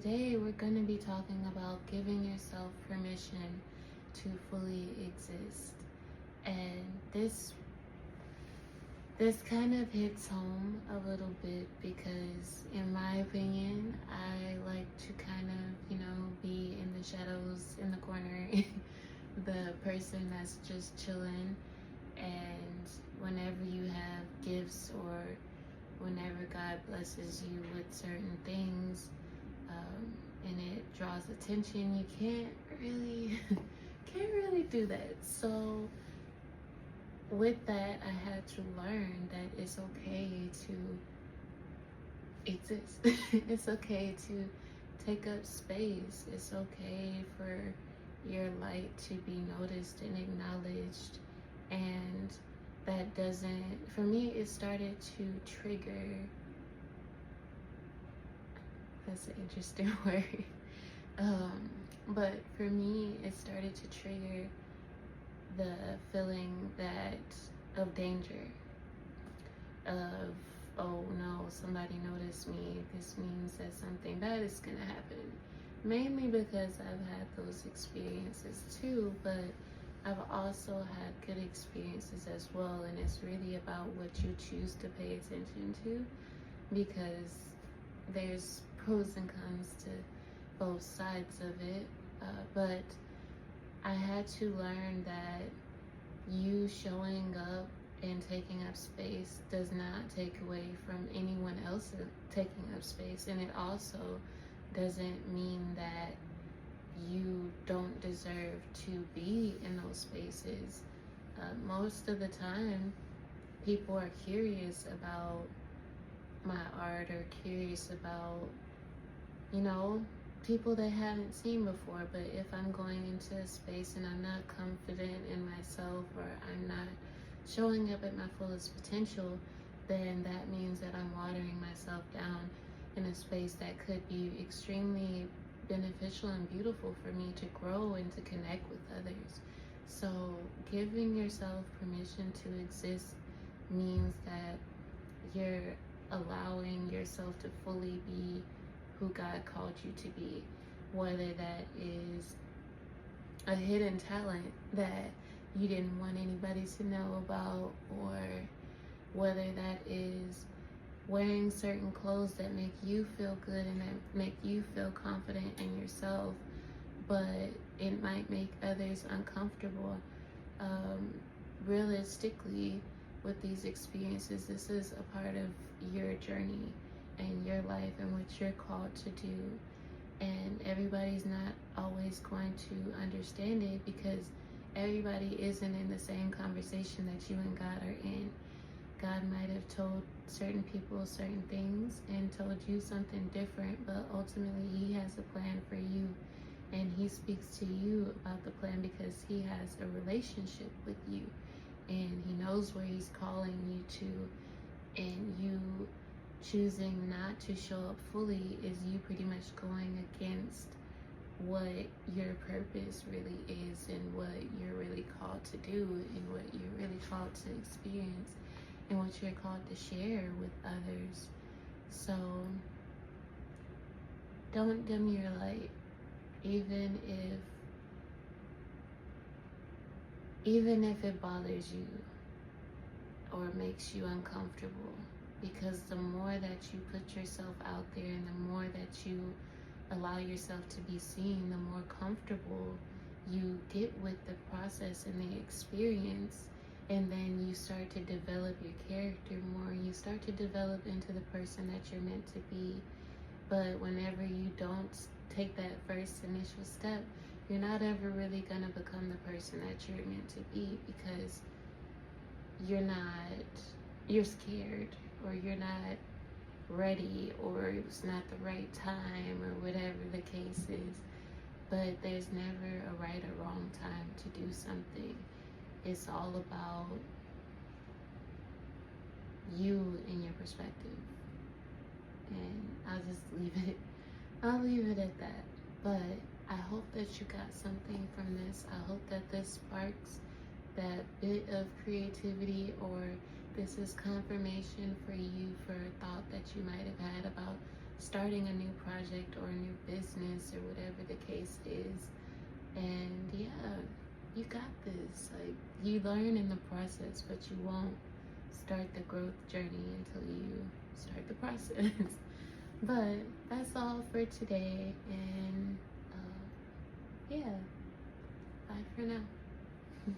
today we're going to be talking about giving yourself permission to fully exist. And this kind of hits home a little bit because, in my opinion, I like to kind of, be in the shadows in the corner, the person that's just chilling. And whenever you have gifts or whenever God blesses you with certain things, and it draws attention, you can't really can't really do that. So with that, I had to learn that it's okay to exist. It's okay to take up space. It's okay for your light to be noticed and acknowledged. And that doesn't, for me, it started to trigger, that's an interesting word. But for me, it started to trigger the feeling of danger, of, oh no, somebody noticed me, this means that something bad is gonna happen. Mainly because I've had those experiences too, but I've also had good experiences as well, and it's really about what you choose to pay attention to, because there's pros and cons to both sides of it. But I had to learn that you showing up and taking up space does not take away from anyone else taking up space, and it also doesn't mean that you don't deserve to be in those spaces. Most of the time, people are curious about my art or curious about, people they haven't seen before. But if I'm going into a space and I'm not confident in myself, or I'm not showing up at my fullest potential, then that means that I'm watering myself down in a space that could be extremely beneficial and beautiful for me to grow and to connect with others. So giving yourself permission to exist means that you're allowing yourself to fully be who God called you to be, whether that is a hidden talent that you didn't want anybody to know about, or whether that is wearing certain clothes that make you feel good and that make you feel confident in yourself, but it might make others uncomfortable. Realistically, with these experiences, this is a part of your journey and your life and what you're called to do. And everybody's not always going to understand it, because everybody isn't in the same conversation that you and God are in. God might have told certain people certain things and told you something different, but ultimately He has a plan for you, and He speaks to you about the plan because He has a relationship with you, and He knows where He's calling you to. And you choosing not to show up fully is you pretty much going against what your purpose really is, and what you're really called to do, and what you're really called to experience, and what you're called to share with others. So don't dim your light, even if it bothers you or makes you uncomfortable, because the more that you put yourself out there and the more that you allow yourself to be seen, the more comfortable you get with the process and the experience. And then you start to develop your character more. You start to develop into the person that you're meant to be. But whenever you don't take that first initial step, you're not ever really going to become the person that you're meant to be, because you're scared, or you're not ready, or it was not the right time, or whatever the case is. But there's never a right or wrong time to do something. It's all about you and your perspective. And I'll leave it at that. But I hope that you got something from this. I hope that this sparks that bit of creativity, or this is confirmation for you for a thought that you might have had about starting a new project or a new business or whatever the case is. And yeah, you got this. Like, you learn in the process, but you won't start the growth journey until you start the process. But that's all for today, and yeah, bye for now.